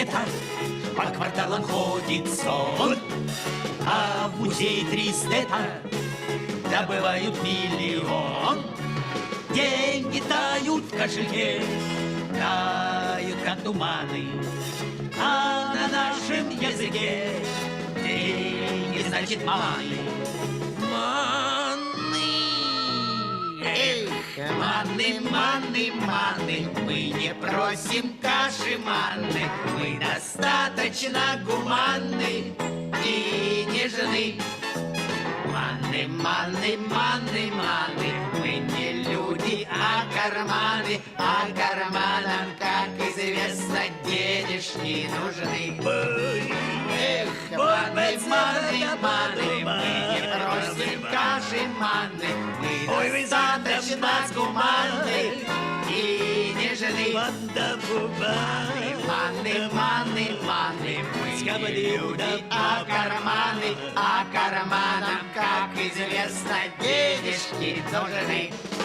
лета по кварталам ходит сон, а в музей 300 добывают миллион. Деньги тают в кошельке, тают как туманы, а на нашем языке деньги значит маны. Маны, маны, маны, мы не просим каши манны, мы достаточно гуманны и нежны. Маны, маны, маны, маны, мы не люди, а карманы, а карманам, как известно, денежки нужны. Эх, маны, маны, маны, мы не просим каши манны, мы достаточно гуманны и нежны. Маны, маны, маны, мы не люди, а карманам, как известно, денежки нужны.